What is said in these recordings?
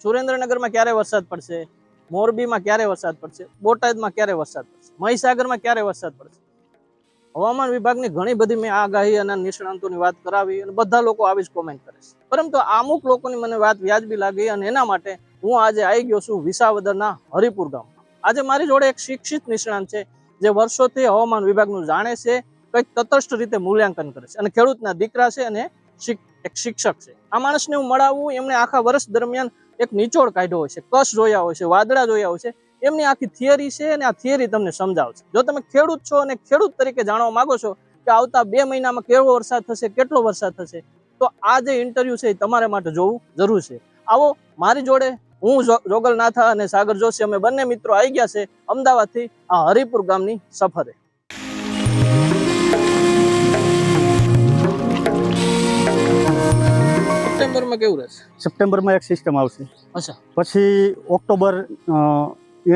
સુરેન્દ્રનગરમાં ક્યારે વરસાદ પડશે, મોરબીમાં ક્યારે વરસાદ પડશે, બોટાદમાં ક્યારે વરસાદ પડશે, મહીસાગરમાં ક્યારે વરસાદ પડશે. હવામાન વિભાગની ઘણી બધી મેં આગાહી અને નિષ્ણાંતોની વાત કરાવી અને બધા લોકો આવી જ કોમેન્ટ કરે છે, પરંતુ અમુક લોકોની મને વાત વ્યાજબી લાગી અને એના માટે હું આજે આવી ગયો છું વિસાવદરના હરિપુર ગામમાં. આજે મારી જોડે એક શિક્ષિત નિષ્ણાંત છે જે વર્ષોથી હવામાન વિભાગનું જાણે છે, કંઈક તટસ્થ રીતે મૂલ્યાંકન કરે છે અને ખેડૂતના દીકરા છે અને એક શિક્ષક છે. આ માણસને હું મળાવું, એમણે આખા વર્ષ દરમિયાન એક નિચોડ કાઢ્યો હોય છે, કશ જોયા હોય છે, વાદળા જોયા હોય છે, એમની આખી થિયરી છે અને આ થિયરી તમને સમજાવશે. જો તમે ખેડૂત છો અને ખેડૂત તરીકે જાણવા માંગો છો કે આવતા 2 મહિનામાં કેવો વરસાદ થશે, કેટલો વરસાદ થશે, તો આ જે ઇન્ટરવ્યુ છે એ તમારે માટે જોવું જરૂર છે. આવો મારી જોડે હું જોગલ નાથા અને સાગર જોશી, અમે બંને મિત્રો આવી ગયા છે અમદાવાદથી આ હરિપુર ગામની સફરે. સપ્ટેમ્બરમાં કેવું રહેશે? સપ્ટેમ્બરમાં એક સિસ્ટમ આવશે, અચ્છા, પછી ઓક્ટોબર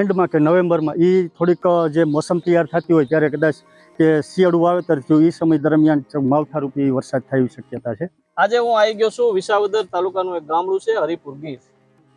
એન્ડમાં કે નવેમ્બરમાં એ થોડીક જે મોસમ તૈયાર થતી હોય ત્યારે કદાચ કે શિયાળુ વાવેતર થયું એ સમય દરમિયાન માવઠારૂપી વરસાદ થવાની શક્યતા છે. આજે હું આવી ગયો છું વિસાવદર તાલુકાનું એક ગામડું છે હરિપુર ગીર.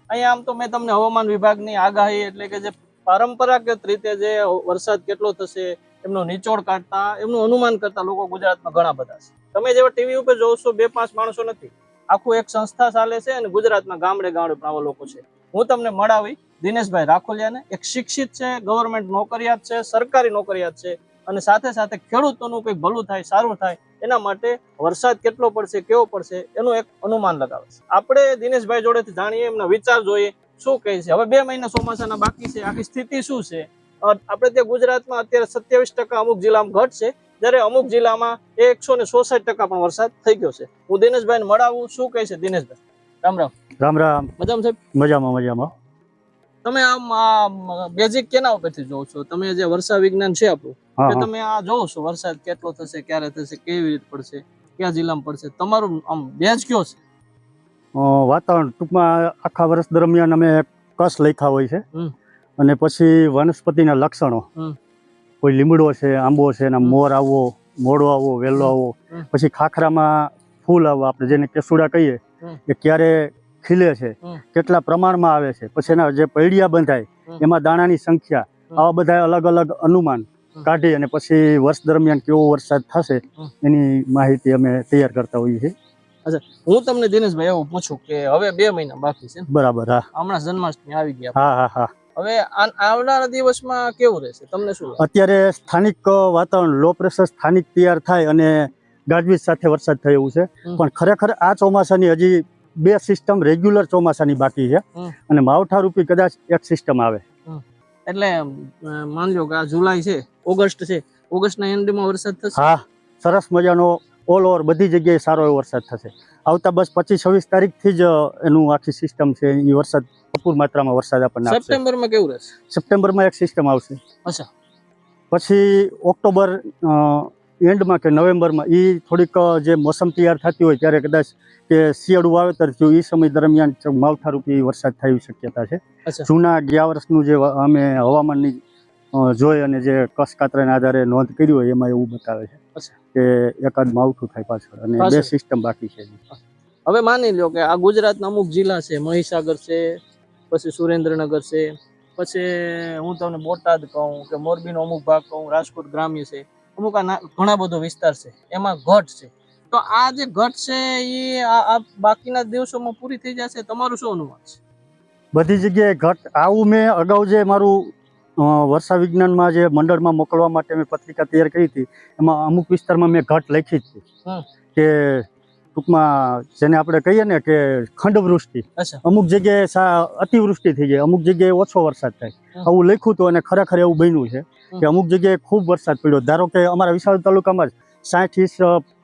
અહીંયા આમ તો મેં તમને હવામાન વિભાગની આગાહી એટલે કે જે પરંપરાગત રીતે જે વરસાદ કેટલો થશે એમનો નિચોડ કાઢતા, એમનું અનુમાન કરતા લોકો ગુજરાતમાં ઘણા બધા છે. તમે જેવા ટીવી ઉપર જોવો છો 2-5 માણસો નથી, આખું એક સંસ્થા ચાલે છે અને ગુજરાતમાં ગામડે ગામડે પણ આવા લોકો છે. હું તમને મળાવી દિનેશભાઈ રાખોલિયાને, એક શિક્ષિત છે, ગવર્મેન્ટ નોકરિયાત છે, સરકારી નોકરિયાત છે અને સાથે સાથે ખેડૂતોનું કંઈક ભલું થાય, સારું થાય એના માટે વરસાદ કેટલો પડશે, કેવો પડશે એનું એક અનુમાન લગાવે છે. આપણે દિનેશભાઈ જોડેથી જાણીએ, એમના વિચાર જોઈએ, શું કહે છે. હવે 2 મહિના ચોમાસાના બાકી છે, આખી સ્થિતિ શું છે. આપણે ત્યાં ગુજરાતમાં અત્યારે 27% અમુક જિલ્લામાં ઘટ છે, જ્યારે અમુક જિલ્લામાં 166% પણ વરસાદ થઈ ગયો છે. હું દિનેશભાઈને મળાવું, શું કહે છે દિનેશભાઈ? રામ રામ. રામ રામ. મજામાં સાહેબ? મજામાં મજામાં. તમે આમ બેઝિક કેના ઉપરથી જોવો છો? તમે જે વર્ષા વિજ્ઞાન છે આપણું, કે તમે આ જોવો છો વરસાદ કેટલો થશે, ક્યારે થશે, કેવી રીતે પડશે, કયા જિલ્લામાં પડશે, તમારું આમ બેઝ કયો છે? વાતાવરણ ટૂંકમાં આખા વર્ષ દરમિયાન અમે કસ લખ્યા હોય છે અને પછી વનસ્પતિના લક્ષણો, કોઈ લીમડો છે, આંબો છે, એના મોર આવવો, મોડો આવવો, વહેલો આવવો, પછી ખાખરામાં ફૂલ આવવા, આપણે જેને કેસુડા કહીએ, એ ક્યારે ખીલે છે, કેટલા પ્રમાણમાં આવે છે, પછી એના જે પૈડિયા બંધાય એમાં દાણાની સંખ્યા, આવા બધા અલગ અલગ અનુમાન કાઢી અને પછી વર્ષ દરમિયાન કેવો વરસાદ થશે એની માહિતી અમે તૈયાર કરતા હોઈએ છીએ. અચ્છા, હું તમને દિનેશભાઈ એવું પૂછું કે હવે 2 મહિના બાકી છે, બરાબર? હા, હમણાં જન્માષ્ટમી આવી ગયા. હા હા હા. હવે આવનારા દિવસમાં કેવું રહેશે, તમને શું લાગે? અત્યારે સ્થાનિક વાતાવરણ લો પ્રેશર સ્થાનિક તૈયાર થાય અને ગાજવીજ સાથે વરસાદ થાય એવું છે, પણ ખરેખર આ ચોમાસાની હજી 2 સિસ્ટમ રેગ્યુલર ચોમાસાની બાકી છે અને માવઠારૂપી કદાચ એક સિસ્ટમ આવે. એટલે માની લો કે આ જુલાઈ છે, ઓગસ્ટ છે, ઓગસ્ટના એન્ડમાં વરસાદ થશે. હા, સરસ મજાનો ઓલ ઓવર બધી જગ્યાએ સારો એવો વરસાદ થશે. આવતા બસ 25-26 તારીખથી જ એનું આખી સિસ્ટમ છે, એ વરસાદ ભરપૂર માત્રામાં વરસાદ આપણને આપશે. સપ્ટેમ્બરમાં કેવું રહેશે? સપ્ટેમ્બરમાં એક સિસ્ટમ આવશે. અચ્છા, પછી ઓક્ટોબર એન્ડમાં કે નવેમ્બરમાં એ થોડીક જે મોસમ તૈયાર થતી હોય ત્યારે કદાચ કે શિયાળુ વાવેતર થયું એ સમય દરમિયાન માવઠારૂપી વરસાદ થવાની શક્યતા છે. જૂના ગયા વર્ષનું જે અમે હવામાનની જોઈ અને જે કસ કાતરાના આધારે નોંધ કરી હોય એમાં એવું બતાવે છે કે એકાદ માવઠું થાય પાછળ અને 2 સિસ્ટમ બાકી છે. હવે માની લો કે આ ગુજરાતના અમુક જિલ્લા છે, મહીસાગર છે, પછી સુરેન્દ્રનગર છે, પછી હું તમને બોટાદ કહું કે મોરબીનો અમુક ભાગ કહું, રાજકોટ ગ્રામ્ય છે, અમુક ઘણા બધો વિસ્તાર છે, એમાં ઘટ છે. તો આ જે ઘટ છે એ આ બાકીના દિવસોમાં પૂરી થઈ જશે, તમારું શું અનુમાન છે? બધી જગ્યાએ ઘટ આવું મેં અગાઉ જે મારું વર્ષા વિજ્ઞાનમાં જે મંડળમાં મોકલવા માટે મેં પત્રિકા તૈયાર કરી હતી એમાં અમુક વિસ્તારમાં મેં ઘટ લખી જ હતી કે ટૂંકમાં જેને આપણે કહીએ ને કે ખંડવૃષ્ટિ, અમુક જગ્યાએ અતિવૃષ્ટિ થઈ જાય, અમુક જગ્યાએ ઓછો વરસાદ થાય, આવું લખ્યું હતું અને ખરેખર એવું બન્યું છે કે અમુક જગ્યાએ ખૂબ વરસાદ પડ્યો. ધારો કે અમારા વિસાવદર તાલુકામાં જ 60 ઇંચ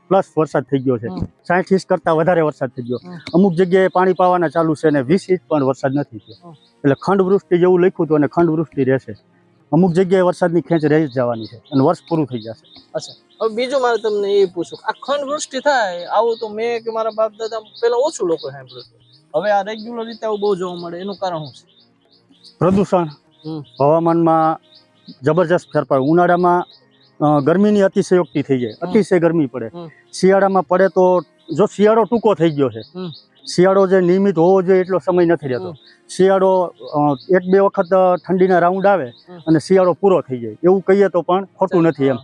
પ્લસ વરસાદ થઈ ગયો છે, 60 ઇંચ કરતાં વધારે વરસાદ થઈ ગયો. અમુક જગ્યાએ પાણી પાવાના ચાલુ છે અને 20 ઇંચ પણ વરસાદ નથી થયો. એટલે ખંડવૃષ્ટિ જેવું લખ્યું હતું અને ખંડવૃષ્ટિ રહેશે. અમુક જગ્યાએ વરસાદની ખેંચ રહી જવાની છે અને વર્ષ પૂરું થઈ જશે. અચ્છા, હવે બીજું મારે તમને એ પૂછું, આ ખંડવૃષ્ટિ થાય આવું તો મેં કે મારા બાપ દાદા પેલા ઓછું લોકો સાંભળ્યું, હવે આ રેગ્યુલર રીતે આવું બહુ જોવા મળે, એનું કારણ શું છે? પ્રદૂષણ, હવામાનમાં જબરજસ્ત ફેરફાર. ઉનાળામાં ગરમીની અતિશયોક્તિ થઈ જાય, અતિશય ગરમી પડે. શિયાળામાં પડે તો જો શિયાળો ટૂંકો થઈ ગયો છે શિયાળો જે નિયમિત હોવો જોઈએ એટલો સમય નથી રહેતો. શિયાળો 1-2 વખત ઠંડીના રાઉન્ડ આવે અને શિયાળો પૂરો થઈ જાય એવું કહીએ તો પણ ખોટું નથી એમ.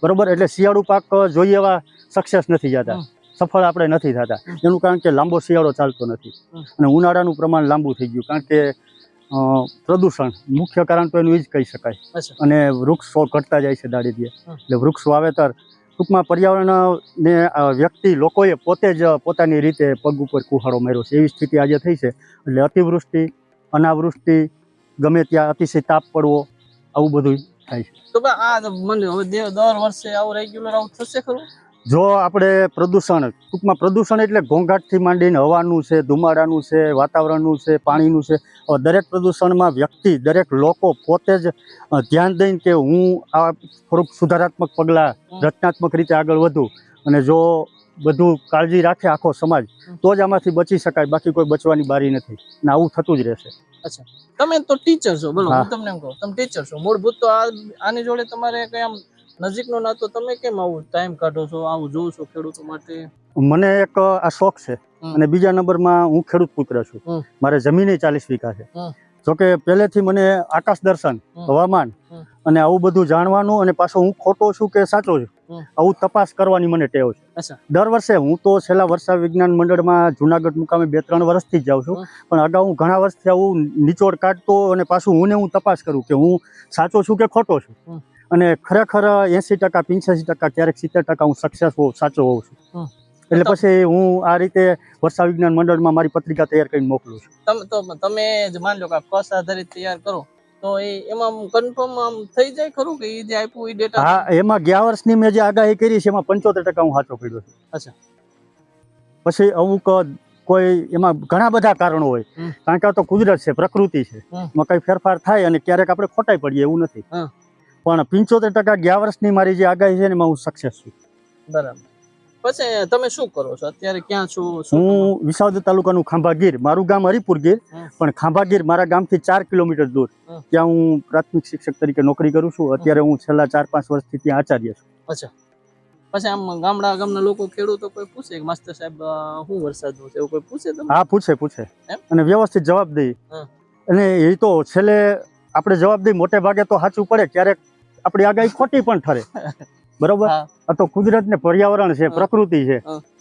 બરોબર, એટલે શિયાળુ પાક જોઈએ એવા સક્સેસ નથી જતા, સફળ આપણે નથી થતા. એનું કારણ કે લાંબો શિયાળો ચાલતો નથી અને ઉનાળાનું પ્રમાણ લાંબુ થઈ ગયું, કારણ કે પ્રદૂષણ મુખ્ય કારણ તો એનું એ જ કહી શકાય. અને વૃક્ષો ઘટતા જાય છે દાડે દીએ. એટલે વૃક્ષ વાવેતર ટૂંકમાં પર્યાવરણને વ્યક્તિ લોકોએ પોતે જ પોતાની રીતે પગ ઉપર કુહાડો માર્યો છે એવી સ્થિતિ આજે થઈ છે. એટલે અતિવૃષ્ટિ, અનાવૃષ્ટિ, ગમે ત્યાં અતિશય તાપ પડવો, આવું બધું થાય છે. તો આ મને હવે દર વર્ષે આવું રેગ્યુલર આવું થશે ખરું? જો આપણે પ્રદૂષણ, ટૂંકમાં પ્રદૂષણ એટલે ઘોંઘાટથી માંડીને હવાનું છે, ધુમાડાનું છે, વાતાવરણનું છે, પાણીનું છે, દરેક પ્રદૂષણમાં વ્યક્તિ, દરેક લોકો પોતે જ ધ્યાન દઈને કે હું આ થોડુંક સુધારાત્મક પગલાં રચનાત્મક રીતે આગળ વધું, અને જો બધું કાળજી રાખે આખો સમાજ તો જ આમાંથી બચી શકાય, બાકી કોઈ બચવાની બારી નથી ને આવું થતું જ રહેશે. અચ્છા, તમે તો ટીચર છો, બોલો હું તમને એમ કહું, તમે ટીચર છો, મૂળભૂત તો આની જોડે તમારે કઈ આમ નજીકનો નાતો, તમે કેમ આવું ટાઈમ કાઢો છો, આવું જોઉં છો ખેડૂતો માટે? મને એક આ શોખ છે અને બીજા નંબરમાં હું ખેડૂત પુત્ર છું. મારે જમીન 40 વીઘા છે. જોકે પહેલેથી મને આકાશ દર્શન, હવામાન અને આવું બધું જાણવાનું, અને પાછો હું ખોટો છું કે સાચો છું આવું તપાસ કરવાની મને ટેવ છે. દર વર્ષે હું તો છેલ્લા વર્ષા વિજ્ઞાન મંડળમાં જુનાગઢ મુકામે 2-3 વર્ષથી જ જાઉં છું, પણ અગાઉ હું ઘણા વર્ષથી આવું નિચોડ કાઢતો અને પાછું હું તપાસ કરું કે હું સાચો છું કે ખોટો છું. અને ખરેખર 80%, 85%, ક્યારેક 70% હું સક્સેસ સાચો હોઉં છું. એટલે પછી હું આ રીતે વર્ષા વિજ્ઞાન મંડળમાં મારી પત્રિકા તૈયાર કરીને મોકલું છું. તમે જ માન લો કે કોર્સ આધારિત તૈયાર કરો તો એમાં કન્ફર્મ આમ થઈ જાય ખરું કે એ જે આપ્યું એ ડેટા? હા, એમાં ગયા વર્ષની મેં જે આગાહી કરી છે એમાં 75% હું સાચો પડ્યો છું. અચ્છા. પછી અમુક કોઈ એમાં ઘણા બધા કારણો હોય, કારણ કે આ તો કુદરત છે, પ્રકૃતિ છે, એમાં કઈ ફેરફાર થાય અને ક્યારેક આપણે ખોટાઈ પડીએ એવું નથી. પણ 75% ગયા વર્ષની મારી જે આગાહી છે ને એમાં હું સક્સેસ છું. બરાબર. પછી તમે શું કરો છો અત્યારે, ક્યાં છો? હું વિસાવદર તાલુકાનું ખાંભાગીર, મારું ગામ હરિપુર ગીર, પણ ખાંભાગીર મારા ગામથી 4 કિલોમીટર દૂર, ત્યાં હું પ્રાથમિક શિક્ષક તરીકે નોકરી કરું છું. અત્યારે હું છેલ્લા 4-5 વર્ષથી ત્યાં આચાર્ય છું. અચ્છા. પછી આમ ગામના લોકો, ખેડૂતો કોઈ પૂછે કે માસ્ટર સાહેબ શું વરસાદનું છે એવું કોઈ પૂછે તમને? હા, પૂછે અને વ્યવસ્થિત જવાબ દઈ. અને એ તો છેલ્લે આપણે જવાબ દઈ મોટે ભાગે તો સાચું પડે, ક્યારેક આપણી આગાહી ખોટી પણ ઠરે. બરોબર, આ તો કુદરત ને પર્યાવરણ છે, પ્રકૃતિ છે,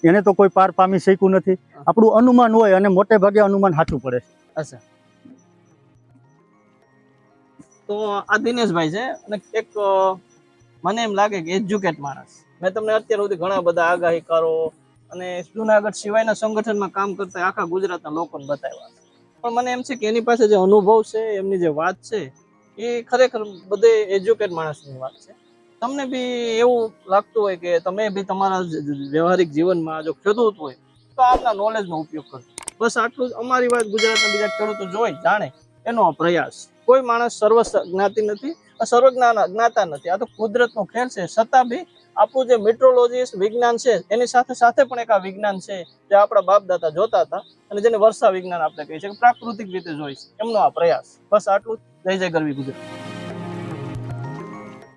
એને તો કોઈ પાર પામી શક્યું નથી. આપણું અનુમાન હોય અને મોટે ભાગે અનુમાન સાચું પડે. અચ્છા. તો આ દિનેશભાઈ છે અને એક મને એમ લાગે કે એજ્યુકેટ માણસ. મેં તમને અત્યાર સુધી ઘણા બધા આગાહીકારો અને જુનાગઢ સિવાયના સંગઠનમાં કામ કરતા આખા ગુજરાતના લોકોને બતાવ્યા છે, પણ મને એમ છે કે એની પાસે જે અનુભવ છે, એમની જે વાત છે, એ ખરેખર બધે એજ્યુકેટ માણસની વાત છે. તમને બી એવું લાગતું હોય કે તમે બી તમારા વ્યવહારિક જીવનમાં જો ખેડૂત હોય તો આપના નોલેજનો ઉપયોગ કરો. બસ આટલું જ અમારી વાત ગુજરાતના બીજા ખેડૂતો જોઈ જાણે એનો પ્રયાસ. કોઈ માણસ સર્વ જ્ઞાતિ નથી, સર્વ જ્ઞાતા નથી, આ તો કુદરતનો ખેલ છે. છતાં બી આપણું જે મેટ્રોલોજીસ્ટ વિજ્ઞાન છે એની સાથે પણ એક આ વિજ્ઞાન છે જે આપણા બાપ દાદા જોતા હતા અને જેને વર્ષા વિજ્ઞાન આપણે કહીએ છીએ, પ્રાકૃતિક રીતે જોઈ છે, એમનો આ પ્રયાસ. બસ આટલું. જય જય ગરવી ગુજરાત.